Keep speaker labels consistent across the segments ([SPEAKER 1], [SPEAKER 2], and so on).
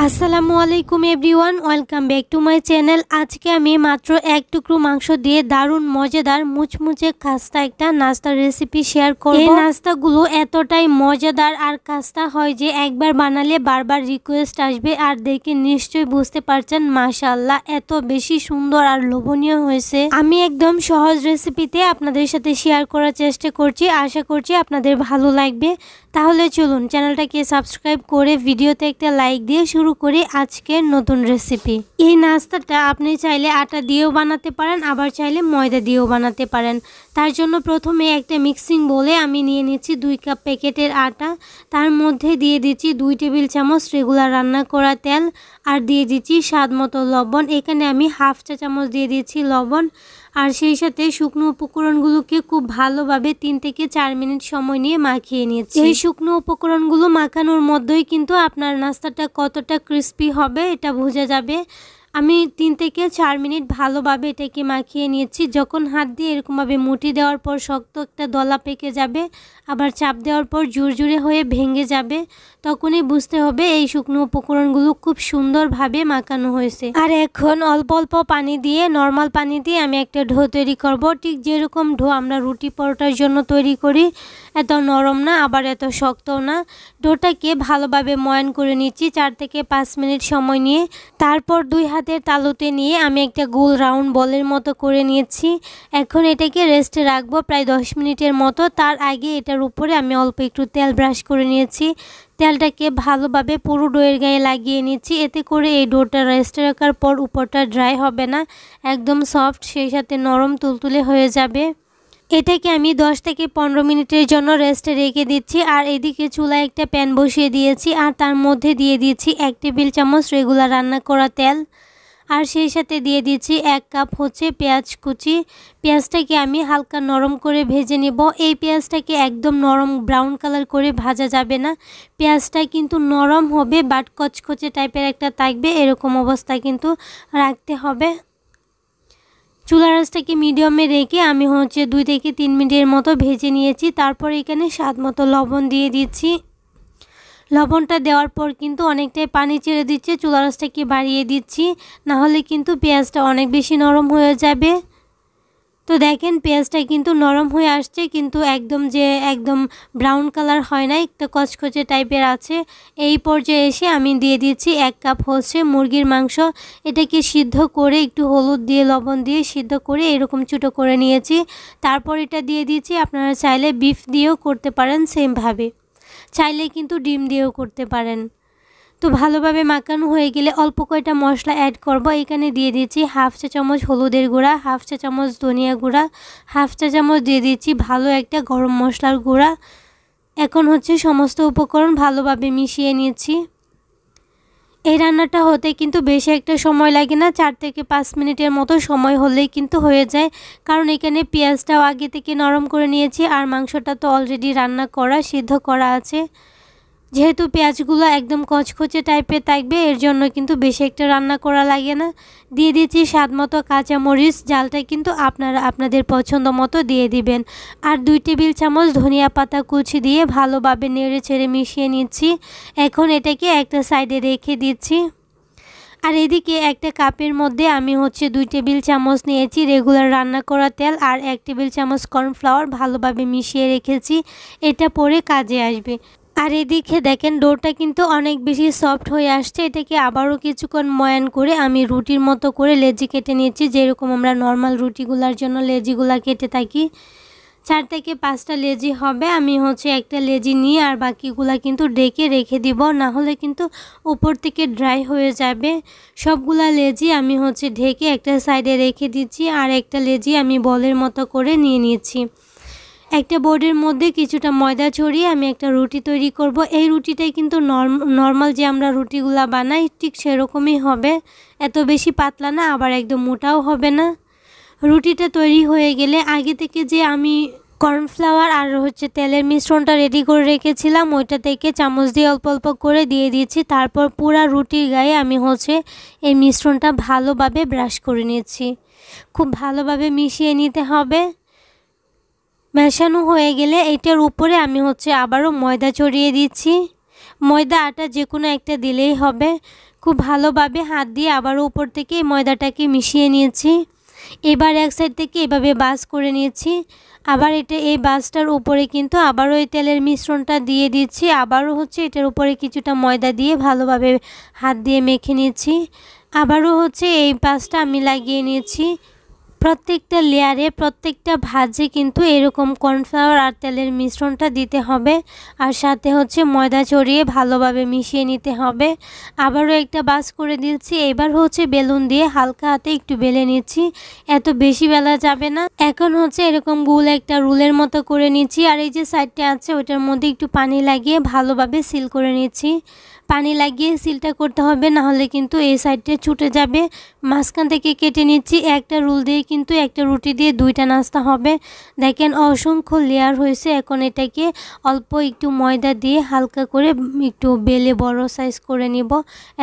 [SPEAKER 1] আসসালামু আলাইকুম everyone, welcome back to my channel. আজকে আমি মাত্র এক টুকরো মাংস দিয়ে দারুণ মজাদার মুচমুচে খাস্তা একটা নাস্তার রেসিপি শেয়ার করব। এই নাস্তাগুলো এতটাই মজাদার আর খাস্তা হয় যে একবার বানালে বারবার রিকোয়েস্ট আসবে। আর দেখে নিশ্চয়ই বুঝতে পারছেন মাশাআল্লাহ এত বেশি সুন্দর আর লোভনীয় হয়েছে। আমি একদম সহজ রেসিপিতে আপনাদের সাথে শেয়ার করার চেষ্টা করছি, আশা করছি আপনাদের ভালো লাগবে। তাহলে চলুন চ্যানেলটাকে সাবস্ক্রাইব করে ভিডিওতে একটা লাইক দিয়ে শুরু করি আজকের নতুন রেসিপি। এই নাস্তাটা আপনি চাইলে আটা দিয়েও বানাতে পারেন, আবার চাইলে ময়দা দিয়েও বানাতে পারেন। তার জন্য প্রথমে একটা মিক্সিং বোলে আমি নিয়ে নিচ্ছি 2 কাপ প্যাকেটের আটা। তার মধ্যে দিয়ে দিচ্ছি 2 টেবিল চামচ রেগুলার রান্না করা তেল, আর দিয়ে দিচ্ছি স্বাদ মতো লবণ। এখানে আমি হাফ চা চামচ দিয়ে দিচ্ছি লবণ, আর সেই সাথে শুকনো উপকরণগুলোকে খুব ভালোভাবে 3 থেকে 4 মিনিট সময় নিয়ে মাখিয়ে নিয়েছি। এই শুকনো উপকরণগুলো মাখানোর মধ্যেই কিন্তু আপনার নাস্তাটা কতটা ক্রিস্পি হবে এটা বোঝা যাবে। আমি 3 থেকে 4 মিনিট ভালোভাবে এটাকে মাখিয়ে নিয়েছি। যখন হাত দিয়ে এরকমভাবে মুঠি দেওয়ার পর শক্ত একটা দলা পেকে যাবে, আবার চাপ দেওয়ার পর জুরজুরে হয়ে ভেঙে যাবে, তখনই বুঝতে হবে এই শুকনো উপকরণগুলো খুব সুন্দরভাবে মাখানো হয়েছে। আর এখন অল্প অল্প পানি দিয়ে, নর্মাল পানি দিয়ে আমি একটা ডো তৈরি করব। ঠিক যেরকম ডো আমরা রুটি পরোটার জন্য তৈরি করি, এত নরম না আবার এত শক্তও না। ডোটাকে ভালোভাবে ময়ান করে নিচ্ছি 4 থেকে 5 মিনিট সময় নিয়ে। তারপর 2 হাতের তালুতে নিয়ে আমি একটা গোল রাউন্ড বলের মতো করে নিয়েছি। এখন এটাকে রেস্টে রাখবো প্রায় 10 মিনিটের মতো। তার আগে এটার উপরে আমি অল্প একটু তেল ব্রাশ করে নিয়েছি। তেলটাকে ভালোভাবে পুরো ডোয়ের গায়ে লাগিয়ে নিচ্ছি। এতে করে এই ডোটা রেস্টে রাখার পর উপরটা ড্রাই হবে না, একদম সফট, সেই সাথে নরম তুলতুলে হয়ে যাবে। এটাকে আমি 10 থেকে 15 মিনিটের জন্য রেস্টে রেখে দিচ্ছি। আর এদিকে চুলায় একটা প্যান বসিয়ে দিয়েছি, আর তার মধ্যে দিয়ে দিচ্ছি 1 টেবিল চামচ রেগুলার রান্না করা তেল, আর সেই সাথে দিয়ে দিচ্ছি 1 কাপ পেঁয়াজ কুচি। পেঁয়াজটাকে আমি হালকা নরম করে ভেজে নেব। এই পেঁয়াজটাকে একদম নরম ব্রাউন কালার করে ভাজা যাবে না, পেঁয়াজটা কিন্তু নরম হবে বাট কচকচে টাইপের একটা থাকবে, এরকম অবস্থা কিন্তু রাখতে হবে। চুলার আঁচটাকে মিডিয়ামে রেখে আমি 2 থেকে 3 মিনিটের মতো ভেজে নিয়েছি। তারপর এখানে স্বাদ মতো লবণ দিয়ে দিচ্ছি। লবণটা দেওয়ার পর কিন্তু অনেকটাই পানি ছেড়ে দিচ্ছে, চুলার আঁচটাকে বাড়িয়ে দিচ্ছি, না হলে কিন্তু পেঁয়াজটা অনেক বেশি নরম হয়ে যাবে। তো দেখেন পেঁয়াজটা কিন্তু নরম হয়ে আসছে, কিন্তু একদম ব্রাউন কালার হয় না, একটা কচকচে টাইপের আছে। এই পর্যায়ে এসে আমি দিয়ে দিচ্ছি 1 কাপ মুরগির মাংস। এটাকে সিদ্ধ করে একটু হলুদ দিয়ে লবণ দিয়ে সিদ্ধ করে এরকম ছোটো করে নিয়েছি। তারপর এটা দিয়ে দিচ্ছি। আপনারা চাইলে বিফ দিয়েও করতে পারেন, সেমভাবে চাইলে কিন্তু ডিম দিয়েও করতে পারেন। তো ভালোভাবে মাখানো হয়ে গেলে অল্প কয়টা মশলা অ্যাড করব। এখানে দিয়ে দিচ্ছি হাফ চা চামচ হলুদের গুঁড়া, হাফ চা চামচ ধনিয়া গুঁড়া, হাফ চা চামচ দিয়ে দিচ্ছি ভালো একটা গরম মশলার গুঁড়া। এখন সমস্ত উপকরণ ভালোভাবে মিশিয়ে নিয়েছি। এই রান্নাটা হতে কিন্তু বেশি একটা সময় লাগে না, 4 থেকে 5 মিনিটের মতো সময় হলেই কিন্তু হয়ে যায়। কারণ এখানে পেঁয়াজটাও আগে থেকে নরম করে নিয়েছি, আর মাংসটা তো অলরেডি রান্না করা, সিদ্ধ করা আছে। যেহেতু পেঁয়াজগুলো একদম কচকচে টাইপের থাকবে, এর জন্য কিন্তু বেশি একটা রান্না করা লাগে না। দিয়ে দিচ্ছি স্বাদ মতো কাঁচামরিচ, জালটা কিন্তু আপনারা আপনাদের পছন্দ মতো দিয়ে দিবেন। আর 2 টেবিল চামচ ধনিয়া পাতা কুচি দিয়ে ভালোভাবে নেড়ে ছেড়ে মিশিয়ে নিচ্ছি। এখন এটাকে একটা সাইডে রেখে দিচ্ছি। আর এদিকে একটা কাপের মধ্যে আমি 2 টেবিল চামচ নিয়েছি রেগুলার রান্না করা তেল, আর 1 টেবিল চামচ কর্নফ্লাওয়ার ভালোভাবে মিশিয়ে রেখেছি, এটা পরে কাজে আসবে। আর এদিকে দেখেন ডোটা কিন্তু অনেক বেশি সফট হয়ে আসছে। এটাকে আবারও কিছুক্ষণ ময়ান করে আমি রুটির মতো করে লেচি কেটে নিচ্ছি, যেরকম আমরা নর্মাল রুটিগুলার জন্য লেজিগুলা কেটে থাকি। 4 থেকে 5টা লেজি হবে। আমি একটা লেজি নিয়ে আর বাকিগুলা কিন্তু ডেকে রেখে দিব, না হলে কিন্তু উপর থেকে ড্রাই হয়ে যাবে। সবগুলা লেজি আমি ঢেকে একটা সাইডে রেখে দিচ্ছি, আর একটা লেজি আমি বলের মতো করে নিয়ে নিয়েছি। একটা বোর্ডের মধ্যে কিছুটা ময়দা ছড়িয়ে আমি একটা রুটি তৈরি করব। এই রুটিটাই কিন্তু নর্মাল যে আমরা রুটিগুলা বানাই ঠিক সেরকমই হবে, এত বেশি পাতলা না আবার একদম মোটাও হবে না। রুটিটা তৈরি হয়ে গেলে আগে থেকে যে আমি কর্নফ্লাওয়ার আর তেলের মিশ্রণটা রেডি করে রেখেছিলাম, ওইটা থেকে চামচ দিয়ে অল্প অল্প করে দিয়ে দিয়েছি। তারপর পুরা রুটির গায়ে আমি এই মিশ্রণটা ভালোভাবে ব্রাশ করে নিয়েছি। খুব ভালোভাবে মিশিয়ে নিতে হবে। মেশানো হয়ে গেলে এটার উপরে আমি আবারও ময়দা ছড়িয়ে দিচ্ছি। ময়দা আটা যে কোনো একটা দিলেই হবে। খুব ভালোভাবে হাত দিয়ে আবারও উপর থেকে ময়দাটাকে মিশিয়ে নিয়েছি। এবার এক সাইড থেকে এভাবে বাস করে নিয়েছি। আবার এই বাসটার উপরে কিন্তু আবারও এই তেলের মিশ্রণটা দিয়ে দিচ্ছি। আবারও এটার উপরে কিছুটা ময়দা দিয়ে ভালোভাবে হাত দিয়ে মেখে নিয়েছি। আবারও এই বাসটা আমি লাগিয়ে নিয়েছি। প্রত্যেকটা লেয়ারে প্রত্যেকটা ভাজে কিন্তু এরকম কর্নফ্লাওয়ার আর তেলের মিশ্রণটা দিতে হবে। আর সাথে ময়দা ছড়িয়ে ভালোভাবে মিশিয়ে নিতে হবে। আবারও একটা বাস করে দিচ্ছি। এবার বেলুন দিয়ে হালকা হাতে একটু বেলে নিচ্ছি, এত বেশি বেলা যাবে না। এখন এরকম গোল একটা রুলের মতো করে নিচ্ছি। আর এই যে সাইডটা আছে ওটার মধ্যে একটু পানি লাগিয়ে ভালোভাবে সিল করে নিচ্ছি। পানি লাগিয়ে সিলটা করতে হবে, না হলে কিন্তু এই সাইডটা ছুটে যাবে। মাঝখান থেকে কেটে নিচ্ছি। একটা রুল দিয়ে কিন্তু একটা রুটি দিয়ে দুইটা নাস্তা হবে। দেখেন অসংখ্য লেয়ার হয়েছে। এখন এটাকে অল্প একটু ময়দা দিয়ে হালকা করে একটু বেলে বড় সাইজ করে নিব।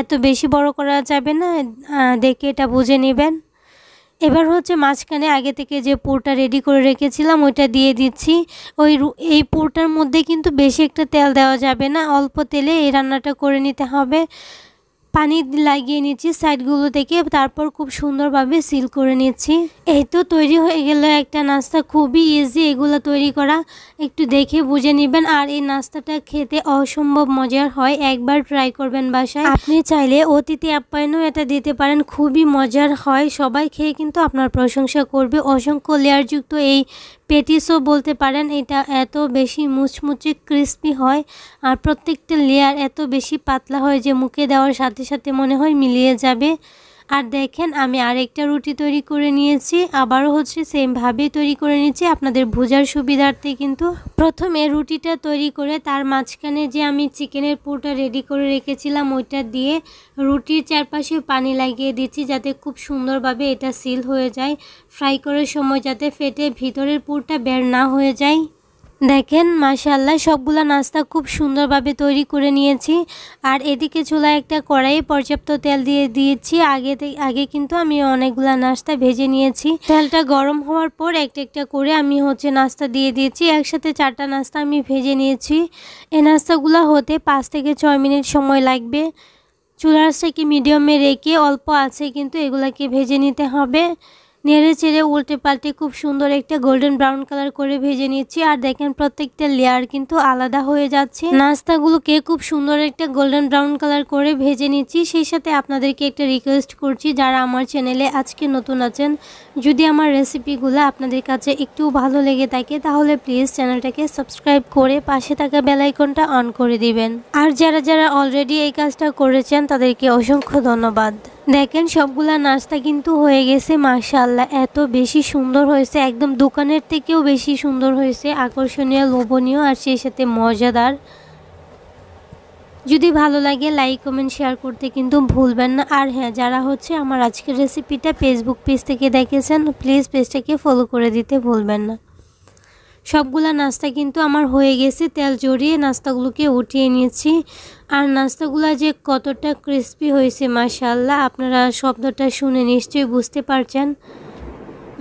[SPEAKER 1] এত বেশি বড় করা যাবে না, দেখে এটা বুঝে নেবেন। এবার মাঝখানে আগে থেকে যে পুরটা রেডি করে রেখেছিলাম ওইটা দিয়ে দিচ্ছি। এই পুরটার মধ্যে কিন্তু বেশি একটা তেল দেওয়া যাবে না, অল্প তেলে এই রান্নাটা করে নিতে হবে। পানি লাগিয়ে নিচ্ছি সাইডগুলো থেকে, তারপর খুব সুন্দরভাবে সিল করে নিচ্ছি। এই তো তৈরি হয়ে গেল একটা নাস্তা। খুবই ইজি এগুলো তৈরি করা, একটু দেখে বুঝে নেবেন। আর এই নাস্তাটা খেতে অসম্ভব মজার হয়, একবার ট্রাই করবেন বাসায়। আপনি চাইলে অতিথি আপ্যায়নও এটা দিতে পারেন, খুবই মজার হয়। সবাই খেয়ে কিন্তু আপনার প্রশংসা করবে। অসংখ্য লেয়ারযুক্ত এই পেটিসও বলতে পারেন। এটা এত বেশি মুচমুচে ক্রিস্পি হয় আর প্রত্যেকটা লেয়ার এত বেশি পাতলা হয় যে মুখে দেওয়ার সাথে সাথে মনে হয় মিলিয়ে যাবে। আর দেখেন আমি আরেকটা রুটি তৈরি করে নিয়েছি। আবারও সেমভাবেই তৈরি করে নিয়েছি আপনাদের বোঝার সুবিধার্থে। কিন্তু প্রথমে রুটিটা তৈরি করে তার মাঝখানে যে আমি চিকেনের পুরটা রেডি করে রেখেছিলাম ওইটা দিয়ে রুটির চারপাশে পানি লাগিয়ে দিচ্ছি, যাতে খুব সুন্দরভাবে এটা সিল হয়ে যায়। ফ্রাই করার সময় যাতে ফেটে ভিতরের পুরটা বের না হয়ে যায়। দেখেন মাশাআল্লাহ সবগুলা নাস্তা খুব সুন্দরভাবে তৈরি করে নিয়েছি। আর এদিকে চুলায় একটা কড়াইয়ে পর্যাপ্ত তেল দিয়ে দিয়েছি। আগে কিন্তু আমি অনেকগুলা নাস্তা ভেজে নিয়েছি। তেলটা গরম হওয়ার পর একটা একটা করে আমি নাস্তা দিয়ে দিয়েছি। একসাথে 4টা নাস্তা আমি ভেজে নিয়েছি। এই নাস্তাগুলো হতে 5 থেকে 6 মিনিট সময় লাগবে। চুলার আঁচটাকে মিডিয়ামে রেখে অল্প আছে কিন্তু এগুলাকে ভেজে নিতে হবে। নেড়ে চেড়ে উল্টে পাল্টে খুব সুন্দর একটা গোল্ডেন ব্রাউন কালার করে ভেজে নিচ্ছি। আর দেখেন প্রত্যেকটা লেয়ার কিন্তু আলাদা হয়ে যাচ্ছে। নাস্তাগুলোকে খুব সুন্দর একটা গোল্ডেন ব্রাউন কালার করে ভেজে নিচ্ছি। সেই সাথে আপনাদেরকে একটা রিকোয়েস্ট করছি, যারা আমার চ্যানেলে আজকে নতুন আছেন, যদি আমার রেসিপিগুলো আপনাদের কাছে একটু ভালো লেগে থাকে তাহলে প্লিজ চ্যানেলটাকে সাবস্ক্রাইব করে পাশে থাকা বেল আইকনটা অন করে দিবেন। আর যারা অলরেডি এই কাজটা করেছেন তাদেরকে অসংখ্য ধন্যবাদ। দেখেন সবগুলা নাস্তা কিন্তু হয়ে গেছে। মাশাআল্লাহ এত বেশি সুন্দর হয়েছে, একদম দোকানের থেকেও বেশি সুন্দর হয়েছে, আকর্ষণীয়, লোভনীয় আর সেই সাথে মজাদার। যদি ভালো লাগে লাইক কমেন্ট শেয়ার করতে কিন্তু ভুলবেন না। আর হ্যাঁ, যারা আমার আজকের রেসিপিটা ফেসবুক পেজ থেকে দেখেছেন প্লিজ পেজটাকে ফলো করে দিতে ভুলবেন না। সবগুলা নাস্তা কিন্তু আমার হয়ে গেছে। তেল জড়িয়ে নাস্তাগুলোকে উঠিয়ে নিয়েছি। আর নাস্তাগুলো যে কতটা ক্রিস্পি হয়েছে মাশাআল্লাহ, আপনারা শব্দটা শুনে নিশ্চয়ই বুঝতে পারছেন।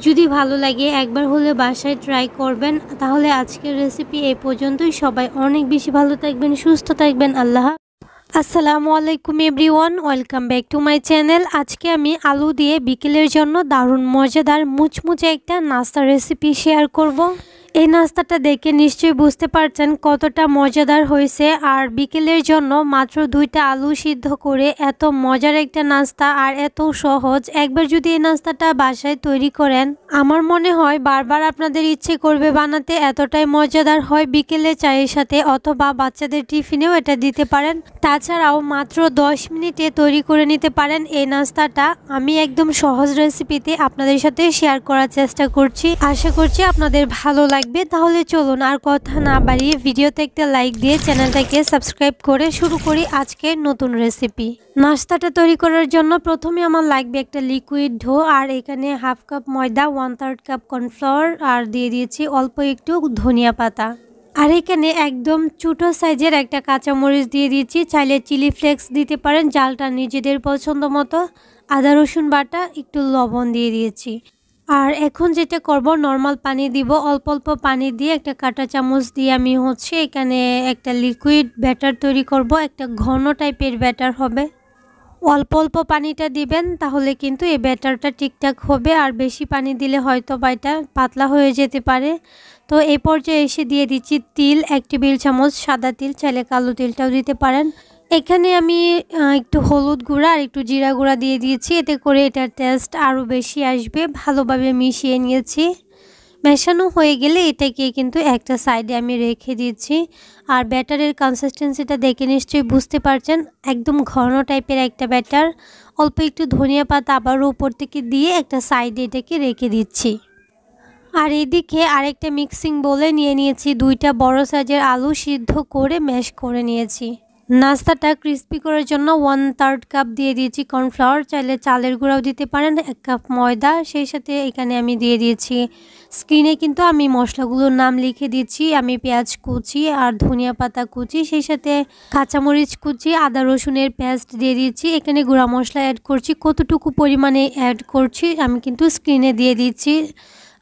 [SPEAKER 1] যদি ভালো লাগে একবার হলে বাসায় ট্রাই করবেন। তাহলে আজকের রেসিপি এই পর্যন্তই। সবাই অনেক বেশি ভালো থাকবেন, সুস্থ থাকবেন। আসসালামু আলাইকুম everyone, welcome back to my channel. আজকে আমি আলু দিয়ে বিকেলের জন্য দারুণ মজাদার মুচমুচে একটা নাস্তা রেসিপি শেয়ার করব। এই নাস্তাটা দেখে নিশ্চয়ই বুঝতে পারছেন কতটা মজাদার হয়েছে। আর বিকেলের জন্য মাত্র 2টা আলু সিদ্ধ করে এত মজার একটা নাস্তা আর এত সহজ। একবার যদি এই নাস্তাটা বাসায় তৈরি করেন, আমার মনে হয় বারবার আপনাদের ইচ্ছে করবে বানাতে, এতটাই মজাদার হয়। বিকেলে চায়ের সাথে অথবা বাচ্চাদের টিফিনেও এটা দিতে পারেন। তাছাড়াও মাত্র 10 মিনিটে তৈরি করে নিতে পারেন এই নাস্তাটা। আমি একদম সহজ রেসিপিতে আপনাদের সাথে শেয়ার করার চেষ্টা করছি। আশা করছি আপনাদের ভালো লাগবে। তাহলে চলুন আর কথা না বাড়িয়ে ভিডিওতে একটা লাইক দিয়ে চ্যানেলটাকে সাবস্ক্রাইব করে শুরু করি আজকের নতুন রেসিপি। নাস্তাটা তৈরি করার জন্য প্রথমে আমার লাগবে একটা লিকুইড ডো। আর এখানে 1/2 কাপ ময়দা, 1/3 কাপ কর্নফ্লাওয়ার আর দিয়ে দিয়েছি অল্প একটু ধনিয়া পাতা। আর এখানে একদম ছোটো সাইজের একটা কাঁচামরিচ দিয়ে দিচ্ছি। চাইলে চিলি ফ্লেক্স দিতে পারেন, জালটা নিজেদের পছন্দ মতো। আদা রসুন বাটা, একটু লবণ দিয়ে দিয়েছি। আর এখন যেটা করব, নর্মাল পানি দিব, অল্প অল্প পানি দিয়ে একটা কাঁটা চামচ দিয়ে আমি এখানে একটা লিকুইড ব্যাটার তৈরি করব। একটা ঘন টাইপের ব্যাটার হবে। অল্প অল্প পানিটা দিবেন, তাহলে কিন্তু এই ব্যাটারটা ঠিকঠাক হবে। আর বেশি পানি দিলে হয়তো বা এটা পাতলা হয়ে যেতে পারে। তো এই পর্যায়ে এসে দিয়ে দিচ্ছি তিল, 1 টেবিল চামচ সাদা তিল, চাইলে কালো তিলটাও দিতে পারেন। এখানে আমি একটু হলুদ গুঁড়া আর একটু জিরা গুঁড়া দিয়ে দিয়েছি, এতে করে এটার টেস্ট আরও বেশি আসবে। ভালোভাবে মিশিয়ে নিয়েছি। মেশানো হয়ে গেলে এটাকে কিন্তু একটা সাইডে আমি রেখে দিচ্ছি। আর ব্যাটারের কনসিস্টেন্সিটা দেখে নিশ্চয়ই বুঝতে পারছেন, একদম ঘন টাইপের একটা ব্যাটার। অল্প একটু ধনিয়া পাতা আবারও উপর থেকে দিয়ে একটা সাইডে এটাকে রেখে দিচ্ছি। আর এদিকে আরেকটা মিক্সিং বোলে নিয়ে নিয়েছি 2টা বড় সাইজের আলু, সিদ্ধ করে ম্যাশ করে নিয়েছি। নাস্তাটা ক্রিস্পি করার জন্য 1/3 কাপ দিয়ে দিয়েছি কর্নফ্লাওয়ার, চাইলে চালের গুঁড়াও দিতে পারেন, 1 কাপ ময়দা, সেই সাথে এখানে আমি দিয়ে দিয়েছি, স্ক্রিনে কিন্তু আমি মশলাগুলোর নাম লিখে দিচ্ছি, আমি পেঁয়াজ কুচি আর ধনিয়া পাতা কুচি, সেই সাথে কাঁচামরিচ কুচি, আদা রসুনের পেস্ট দিয়ে দিয়েছি। এখানে গুঁড়া মশলা অ্যাড করছি, কতটুকু পরিমাণে অ্যাড করছি আমি কিন্তু স্ক্রিনে দিয়ে দিচ্ছি,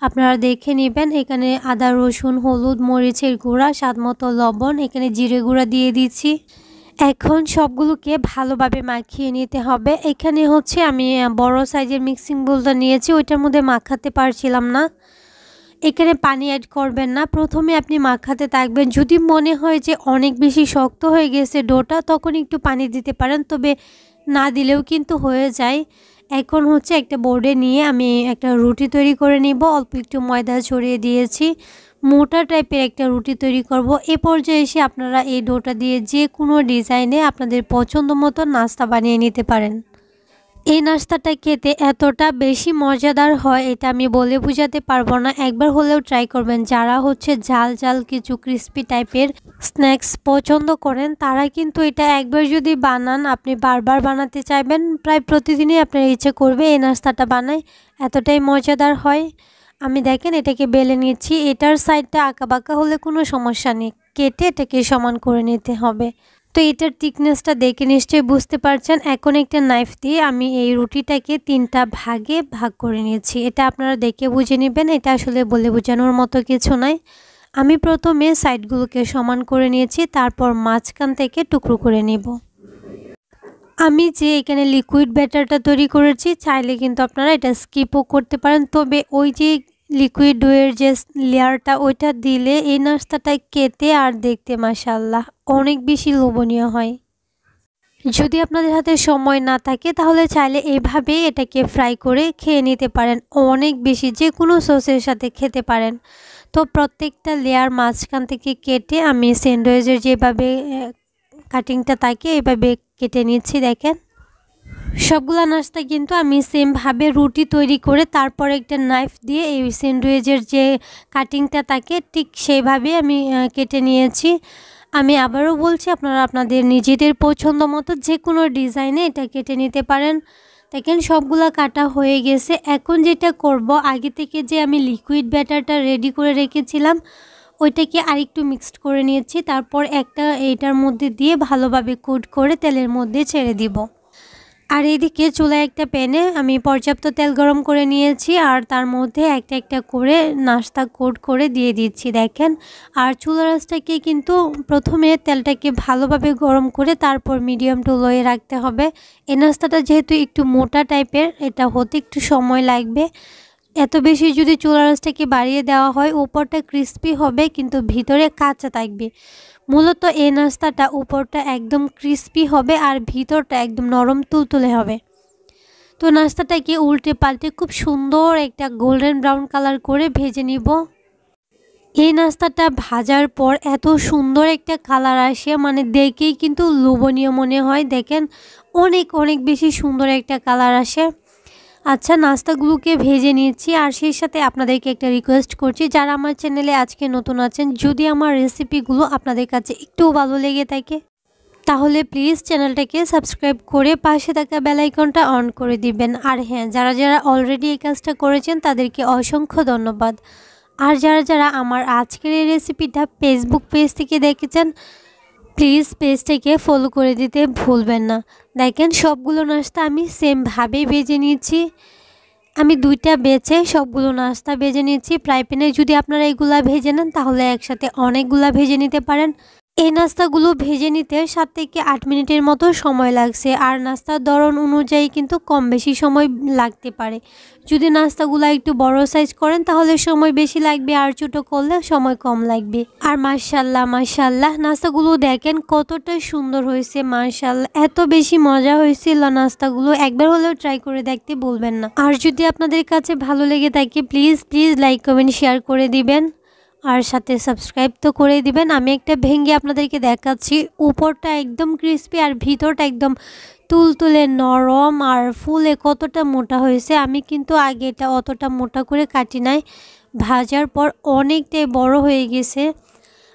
[SPEAKER 1] আপনারা দেখে নেবেন। এখানে আদা রসুন, হলুদ, মরিচের গুঁড়া, স্বাদমতো লবণ, এখানে জিরে গুঁড়া দিয়ে দিচ্ছি। এখন সবগুলোকে ভালোভাবে মাখিয়ে নিতে হবে। এখানে আমি বড় সাইজের মিক্সিং বোলটা নিয়েছি, ওইটার মধ্যে মাখাতে পারছিলাম না। এখানে পানি অ্যাড করবেন না, প্রথমে আপনি মাখাতে থাকবেন। যদি মনে হয় যে অনেক বেশি শক্ত হয়ে গেছে ডোটা, তখন একটু পানি দিতে পারেন, তবে না দিলেও কিন্তু হয়ে যায়। এখন একটা বোর্ডে নিয়ে আমি একটা রুটি তৈরি করে নিব। অল্প একটু ময়দা ছড়িয়ে দিয়েছি, মোটা টাইপের একটা রুটি তৈরি করব। এ পর্যায়ে এসে আপনারা এই ডোটা দিয়ে যে কোনো ডিজাইনে আপনাদের পছন্দ মতো নাস্তা বানিয়ে নিতে পারেন। এই নাস্তাটা খেতে এতটা বেশি মজাদার হয়, এটা আমি বলে বোঝাতে পারবো না। একবার হলেও ট্রাই করবেন। যারা ঝাল ঝাল কিছু ক্রিস্পি টাইপের স্ন্যাক্স পছন্দ করেন, তারা কিন্তু এটা একবার যদি বানান, আপনি বারবার বানাতে চাইবেন। প্রায় প্রতিদিনই আপনার ইচ্ছে করবে এই নাস্তাটা বানায়, এতটাই মজাদার হয়। আমি দেখেন এটাকে বেলে নিচ্ছি। এটার সাইডটা আঁকাবাঁকা হলে কোনো সমস্যা নেই, কেটে এটাকে সমান করে নিতে হবে। তো এটার থিকনেসটা দেখে নিশ্চয়ই বুঝতে পারছেন। এখন একটা নাইফ দিয়ে আমি এই রুটিটাকে 3টা ভাগে ভাগ করে নিয়েছি। এটা আপনারা দেখে বুঝে নেবেন, এটা আসলে বলে বোঝানোর মতো কিছু নয়। আমি প্রথমে সাইডগুলোকে সমান করে নিয়েছি, তারপর মাঝখান থেকে টুকরো করে নেব। আমি যে এখানে লিকুইড ব্যাটারটা তৈরি করেছি, চাইলে কিন্তু আপনারা এটা স্কিপও করতে পারেন, তবে ওই যে লিকুইড ডোয়ের যে লেয়ারটা, ওইটা দিলে এই নাস্তাটা খেতে আর দেখতে মাশাআল্লাহ অনেক বেশি লোভনীয় হয়। যদি আপনাদের হাতে সময় না থাকে, তাহলে চাইলে এইভাবে এটাকে ফ্রাই করে খেয়ে নিতে পারেন, অনেক বেশি যে কোনো সসের সাথে খেতে পারেন। তো প্রত্যেকটা লেয়ার মাঝখান থেকে কেটে আমি স্যান্ডউইচের যেভাবে কাটিংটা থাকে এভাবে কেটে নিচ্ছি। দেখেন সবগুলা নাস্তা কিন্তু আমি সেমভাবে রুটি তৈরি করে তারপর একটা নাইফ দিয়ে এই স্যান্ডউইচের যে কাটিংটা থাকে ঠিক সেইভাবে আমি কেটে নিয়েছি। আমি আবারও বলছি, আপনারা আপনাদের নিজেদের পছন্দ মতো যে কোনো ডিজাইনে এটা কেটে নিতে পারেন। দেখেন সবগুলা কাটা হয়ে গেছে। এখন যেটা করব, আগে থেকে যে আমি লিকুইড ব্যাটারটা রেডি করে রেখেছিলাম, ওইটাকে আরেকটু মিক্সড করে নিয়েছি। তারপর এইটার মধ্যে দিয়ে ভালোভাবে কোট করে তেলের মধ্যে ছেড়ে দিব। আর এদিকে চুলায় একটা প্যানে আমি পর্যাপ্ত তেল গরম করে নিয়েছি, আর তার মধ্যে একটা একটা করে নাস্তা কোট করে দিয়ে দিচ্ছি। দেখেন, আর চুলার আঁচটাকে কিন্তু প্রথমে তেলটাকে ভালোভাবে গরম করে তারপর মিডিয়াম টু লোয়ে রাখতে হবে। এই নাস্তাটা যেহেতু একটু মোটা টাইপের, এটা হতে একটু সময় লাগবে। এত বেশি যদি চুলার আঁচটাকে বাড়িয়ে দেওয়া হয়, উপরটা ক্রিস্পি হবে কিন্তু ভিতরে কাঁচা থাকবে। মূলত এই নাস্তাটা উপরটা একদম ক্রিস্পি হবে আর ভিতরটা একদম নরম তুলতুলে হবে। তো নাস্তাটাকে উল্টে পাল্টে খুব সুন্দর একটা গোল্ডেন ব্রাউন কালার করে ভেজে নিব। এই নাস্তাটা ভাজার পর এত সুন্দর একটা কালার আসে, মানে দেখেই কিন্তু লোভনীয় মনে হয়। দেখেন অনেক অনেক বেশি সুন্দর একটা কালার আসে। আচ্ছা, নাস্তাগুলোকে ভেজে নিয়েছি। আর সেই সাথে আপনাদেরকে একটা রিকোয়েস্ট করছি, যারা আমার চ্যানেলে আজকে নতুন আছেন, যদি আমার রেসিপিগুলো আপনাদের কাছে একটু ভালো লেগে থাকে, তাহলে প্লিজ চ্যানেলটাকে সাবস্ক্রাইব করে পাশে থাকা বেল আইকনটা অন করে দিবেন। আর হ্যাঁ, যারা যারা অলরেডি এই কাজটা করেছেন তাদেরকে অসংখ্য ধন্যবাদ। আর যারা যারা আমার আজকের এই রেসিপিটা ফেসবুক পেজ থেকে দেখেছেন, প্লিজ পেজটাকে ফলো করে দিতে ভুলবেন না। দেখেন সবগুলো নাস্তা আমি সেমভাবেই ভেজে নিয়েছি। আমি দুইটা বেছে সবগুলো নাস্তা ভেজে নিচ্ছি ফ্রাই প্যানে। যদি আপনারা এগুলা ভেজে নেন তাহলে একসাথে অনেকগুলা ভেজে নিতে পারেন। এই নাস্তাগুলো ভেজে নিতে 7 থেকে 8 মিনিটের মতো সময় লাগছে। আর নাস্তার ধরন অনুযায়ী কিন্তু কম বেশি সময় লাগতে পারে। যদি নাস্তাগুলো একটু বড় সাইজ করেন তাহলে সময় বেশি লাগবে, আর ছোটো করলে সময় কম লাগবে। আর মাশাআল্লাহ মাশাআল্লাহ নাস্তাগুলো দেখেন কতটা সুন্দর হয়েছে। মাশাআল্লাহ এত বেশি মজা হয়েছিল নাস্তাগুলো, একবার হলেও ট্রাই করে দেখতে ভুলবেন না। আর যদি আপনাদের কাছে ভালো লেগে থাকে প্লিজ লাইক কমেন্ট শেয়ার করে দিবেন, আর সাথে সাবস্ক্রাইব তো করে দিবেন। আমি একটা ভেঙে আপনাদেরকে দেখাচ্ছি। উপরটা একদম ক্রিস্পি আর ভিতরটা একদম তুলতুলে নরম আর ফুলে কতটা মোটা হয়েছে। আমি কিন্তু আগে এটা অতটা মোটা করে কাটি নাই, ভাজার পর অনেকটাই বড় হয়ে গেছে।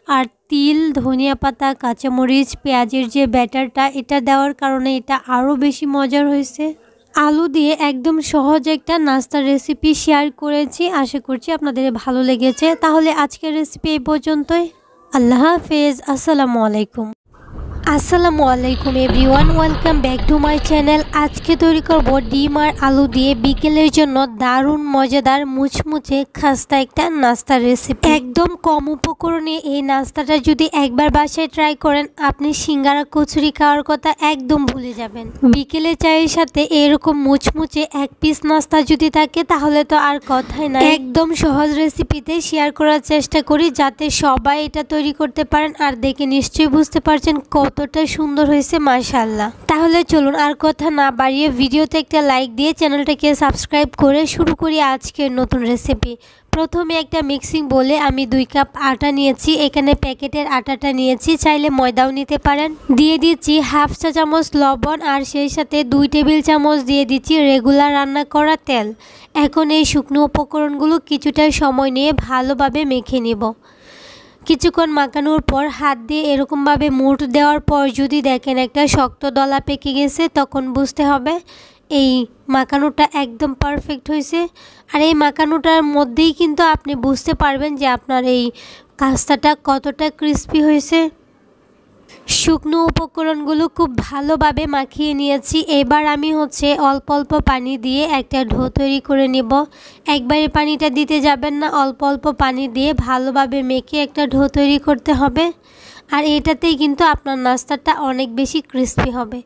[SPEAKER 1] আর তিল, ধনিয়া পাতা, কাঁচামরিচ, পেঁয়াজের যে ব্যাটারটা এটা দেওয়ার কারণে এটা আরও বেশি মজার হয়েছে। আলু দিয়ে একদম সহজ একটা নাস্তার রেসিপি শেয়ার করেছি, আশা করছি আপনাদের ভালো লেগেছে। তাহলে আজকের রেসিপি এই পর্যন্তই। আল্লাহ হাফেজ। আসসালামু আলাইকুম। আসসালামু আলাইকুম everyone, welcome back to my channel. আজকে তৈরি করব ডিম আর আলু দিয়ে বিকেলের জন্য দারুণ মজাদার মুচমুচে খাস্তা একটা নাস্তার রেসিপি। একদম কম উপকরণে এই নাস্তাটা যদি একবার বাসায় ট্রাই করেন আপনি সিঙ্গারা কচুরি খাওয়ার কথা একদম ভুলে যাবেন। বিকেলে চায়ের সাথে এরকম মুচমুচে এক পিস নাস্তা যদি থাকে তাহলে তো আর কথাই নাই। একদম সহজ রেসিপিতে শেয়ার করার চেষ্টা করি যাতে সবাই এটা তৈরি করতে পারেন। আর দেখে নিশ্চয়ই বুঝতে পারছেন কতটা সুন্দর হয়েছে মাশাআল্লাহ। তাহলে চলুন আর কথা না বাড়িয়ে ভিডিওতে একটা লাইক দিয়ে চ্যানেলটাকে সাবস্ক্রাইব করে শুরু করি আজকের নতুন রেসিপি। প্রথমে একটা মিক্সিং বলে আমি 2 কাপ আটা নিয়েছি। এখানে প্যাকেটের আটাটা নিয়েছি, চাইলে ময়দাও নিতে পারেন। দিয়ে দিচ্ছি হাফ চা চামচ লবণ, আর সেই সাথে 2 টেবিল চামচ দিয়ে দিচ্ছি রেগুলার রান্না করা তেল। এখন এই শুকনো উপকরণগুলো কিছুটা সময় নিয়ে ভালোভাবে মেখে নিব। কিছুক্ষণ মাখানোর পর হাত দিয়ে এরকমভাবে মুঠ দেওয়ার পর যদি দেখেন একটা শক্ত দলা পেকে গেছে তখন বুঝতে হবে এই মাখানোটা একদম পারফেক্ট হয়েছে। আর এই মাখানোটার মধ্যেই কিন্তু আপনি বুঝতে পারবেন যে আপনার এই কাস্তাটা কতটা ক্রিস্পি হয়েছে। শুকনো উপকরণগুলো খুব ভালোভাবে মাখিয়ে নিয়েছি। এবার আমি অল্প অল্প পানি দিয়ে একটা ডো তৈরি করে নেব। একবারে পানিটা দিতে যাবেন না, অল্প অল্প পানি দিয়ে ভালোভাবে মেখে একটা ডো তৈরি করতে হবে। আর এটাতেই কিন্তু আপনার নাস্তাটা অনেক বেশি ক্রিস্পি হবে।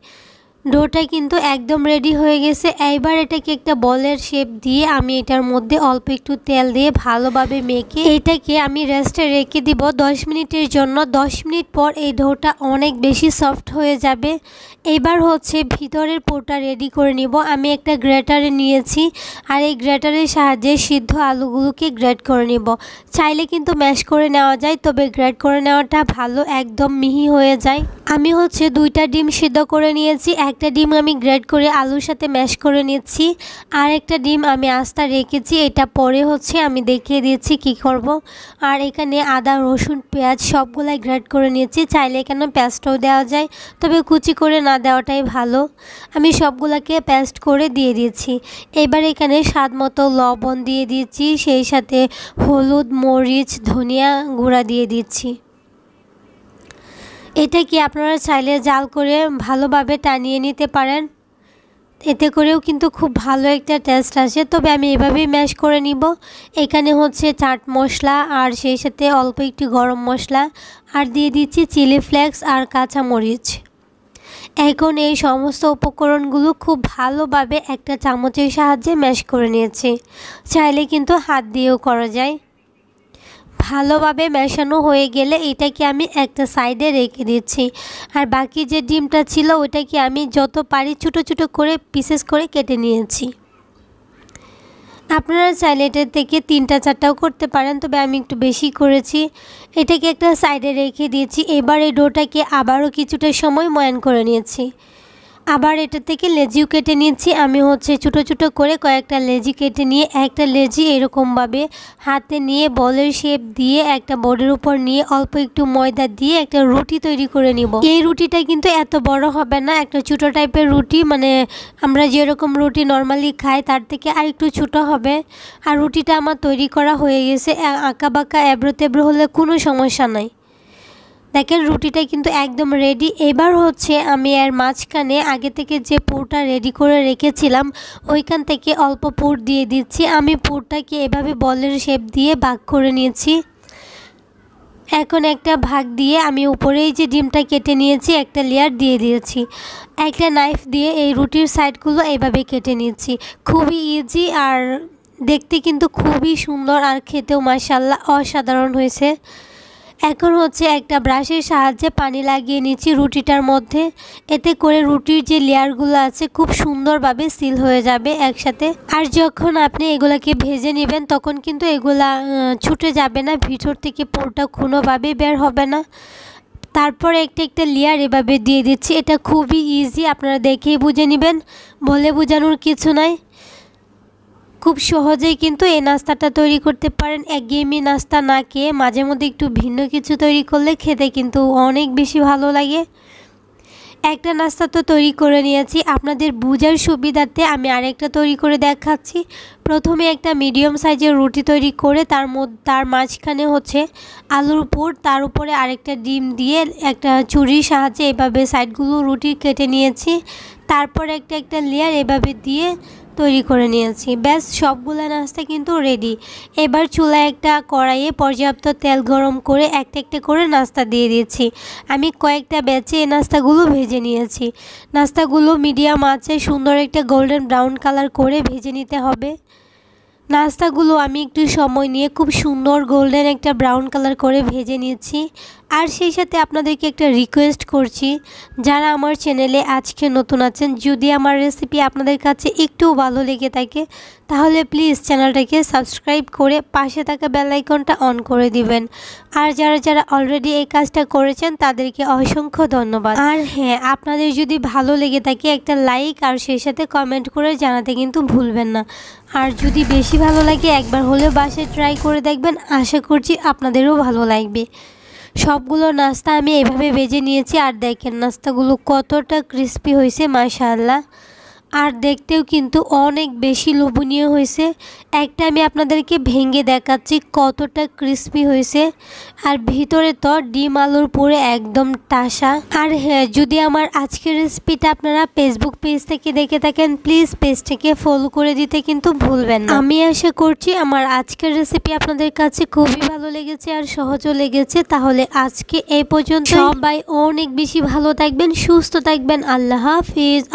[SPEAKER 1] ডোটা কিন্তু একদম রেডি হয়ে গেছে। এইবার এটাকে একটা বলের শেপ দিয়ে আমি এটার মধ্যে অল্প একটু তেল দিয়ে ভালোভাবে মেখে এটাকে আমি রেস্টে রেখে দিব 10 মিনিটের জন্য। 10 মিনিট পর এই ডোটা অনেক বেশি সফট হয়ে যাবে। এবার ভিতরের পোটা রেডি করে নিব। আমি একটা গ্রেটারে নিয়েছি, আর এই গ্রেটারের সাহায্যে সিদ্ধ আলুগুলোকে গ্রেট করে নিব। চাইলে কিন্তু ম্যাশ করে নেওয়া যায়, তবে গ্রেট করে নেওয়াটা ভালো, একদম মিহি হয়ে যায়। আমি 2টা ডিম সিদ্ধ করে নিয়েছি। একটা ডিম আমি গ্রেট করে আলুর সাথে ম্যাশ করে নিচ্ছি, আর একটা ডিম আমি আস্তা রেখেছি। এটা পরে আমি দেখিয়ে দিচ্ছি কি করব। আর এখানে আদা, রসুন, পেঁয়াজ সবগুলাই গ্রেট করে নিয়েছি। চাইলে এখানে পেস্টও দেওয়া যায়, তবে কুচি করে না দেওয়াটাই ভালো। আমি সবগুলাকে পেস্ট করে দিয়ে দিয়েছি। এবার এখানে স্বাদ মতো লবণ দিয়ে দিচ্ছি, সেই সাথে হলুদ, মরিচ, ধনিয়া গুঁড়া দিয়ে দিচ্ছি। এটা কি আপনারা চাইলে জাল করে ভালোভাবে টানিয়ে নিতে পারেন, এতে করেও কিন্তু খুব ভালো একটা টেস্ট আসে। তবে আমি এভাবেই ম্যাশ করে নিব। এখানে চাট মশলা, আর সেই সাথে অল্প একটু গরম মশলা, আর দিয়ে দিচ্ছি চিলি ফ্লেক্স আর কাঁচামরিচ। এখন এই সমস্ত উপকরণগুলো খুব ভালোভাবে একটা চামচের সাহায্যে ম্যাশ করে নিয়েছি। চাইলে কিন্তু হাত দিয়েও করা যায়। ভালোভাবে মেশানো হয়ে গেলে এটাকে আমি একটা সাইডে রেখে দিচ্ছি। আর বাকি যে ডিমটা ছিল ওইটাকে আমি যত পারি ছোটো ছোটো করে পিসেস করে কেটে নিয়েছি। আপনারা চাইলে এটা থেকে 3টা 4টাও করতে পারেন, তবে আমি একটু বেশি করেছি। এটাকে একটা সাইডে রেখে দিয়েছি। এবার এই ডোটাকে আবারও কিছুটা সময় ময়ান করে নিয়েছি। আবার এটা থেকে লেজিও কেটে নিচ্ছি। আমি ছোটো ছোটো করে কয়েকটা লেজি কেটে নিয়ে একটা লেজি এরকমভাবে হাতে নিয়ে বলের শেপ দিয়ে একটা বোর্ডের উপর নিয়ে অল্প একটু ময়দা দিয়ে একটা রুটি তৈরি করে নিব। এই রুটিটা কিন্তু এত বড় হবে না, একটা ছোটো টাইপের রুটি, মানে আমরা যেরকম রুটি নর্মালি খাই তার থেকে আর একটু ছোটো হবে। আর রুটিটা আমার তৈরি করা হয়ে গেছে। আঁকা বাঁকা এবড়ো তেবড়ো হলে কোনো সমস্যা নাই। দেখেন রুটিটা কিন্তু একদম রেডি। এবার হচ্ছে আমি এর মাঝখানে আগে থেকে যে পুরটা রেডি করে রেখেছিলাম ওইখান থেকে অল্প পুর দিয়ে দিচ্ছি। আমি পুরটাকে এভাবে বলের শেপ দিয়ে ভাগ করে নিয়েছি। এখন একটা ভাগ দিয়ে আমি উপরেই যে ডিমটা কেটে নিয়েছি একটা লেয়ার দিয়ে দিয়েছি। একটা নাইফ দিয়ে এই রুটির সাইডগুলো এইভাবে কেটে নিয়েছি। খুবই ইজি আর দেখতে কিন্তু খুবই সুন্দর আর খেতেও মাশাআল্লাহ অসাধারণ হয়েছে। এখন হচ্ছে একটা ব্রাশের সাহায্যে পানি লাগিয়ে নিচ্ছি রুটিটার মধ্যে, এতে করে রুটির যে লেয়ারগুলো আছে খুব সুন্দরভাবে সিল হয়ে যাবে একসাথে। আর যখন আপনি এগুলাকে ভেজে নেবেন তখন কিন্তু এগুলা ছুটে যাবে না, ভিতর থেকে পুরোটা কোনোভাবে বের হবে না। তারপরে একটা লেয়ার এভাবে দিয়ে দিচ্ছি। এটা খুবই ইজি, আপনারা দেখেই বুঝে নেবেন, বলে বোঝানোর কিছু নাই। খুব সহজেই কিন্তু এই নাস্তাটা তৈরি করতে পারেন। একঘেয়েমি নাস্তা না খেয়ে মাঝে মধ্যে একটু ভিন্ন কিছু তৈরি করলে খেতে কিন্তু অনেক বেশি ভালো লাগে। একটা নাস্তা তো তৈরি করে নিয়েছি, আপনাদের বোঝার সুবিধার্থে আমি আরেকটা তৈরি করে দেখাচ্ছি। প্রথমে একটা মিডিয়াম সাইজের রুটি তৈরি করে তার মাঝখানে হচ্ছে আলুর পুর, তার উপরে আরেকটা ডিম দিয়ে একটা ছুরির সাহায্যে এভাবে সাইডগুলো রুটি কেটে নিয়েছি। তারপরে একটা লেয়ার এভাবে দিয়ে তৈরি করে নিয়েছি। ব্যাস সবগুলো নাস্তা কিন্তু রেডি। এবার চুলায় একটা কড়াইয়ে পর্যাপ্ত তেল গরম করে একটা করে নাস্তা দিয়ে দিয়েছি। আমি কয়েকটা ব্যাচে এই নাস্তাগুলো ভেজে নিয়েছি। নাস্তাগুলো মিডিয়াম আঁচে সুন্দর একটা গোল্ডেন ব্রাউন কালার করে ভেজে নিতে হবে। নাস্তাগুলো আমি একটু সময় নিয়ে খুব সুন্দর গোল্ডেন একটা ব্রাউন কালার করে ভেজে নিয়েছি। আর সেই সাথে আপনাদেরকে একটা রিকোয়েস্ট করছি, যারা আমার চ্যানেলে আজকে নতুন আছেন, যদি আমার রেসিপি আপনাদের কাছে একটু ভালো লেগে থাকে তাহলে প্লিজ চ্যানেলটাকে সাবস্ক্রাইব করে পাশে থাকা বেল আইকনটা অন করে দিবেন। আর যারা অলরেডি এই কাজটা করেছেন তাদেরকে অসংখ্য ধন্যবাদ। আর হ্যাঁ, আপনাদের যদি ভালো লেগে থাকে একটা লাইক আর সেই সাথে কমেন্ট করে জানাতে কিন্তু ভুলবেন না। আর যদি বেশি ভালো লাগে একবার হলেও বাসায় ট্রাই করে দেখবেন, আশা করছি আপনাদেরও ভালো লাগবে। সবগুলো নাস্তা আমি এভাবে ভেজে নিয়েছি। আর দেখেন নাস্তাগুলো কতটা ক্রিস্পি হয়েছে মাশাআল্লাহ, আর দেখতেও কিন্তু অনেক বেশি লোভনীয় হয়েছে। একটা আমি আপনাদেরকে ভেঙে দেখাচ্ছি কতটা ক্রিস্পি হয়েছে, আর ভিতরে তো ডিম আলুর পুরে একদম টাসা। আর হ্যাঁ, যদি আমার আজকের রেসিপিটা আপনারা ফেসবুক পেজ থেকে দেখে থাকেন প্লিজ পেজটাকে ফলো করে দিতে কিন্তু ভুলবেন না। আমি আশা করছি আমার আজকের রেসিপি আপনাদের কাছে খুবই ভালো লেগেছে আর সহজও লেগেছে। তাহলে আজকে এই পর্যন্ত, সবাই অনেক বেশি ভালো থাকবেন, সুস্থ থাকবেন। আল্লাহ হাফিজ।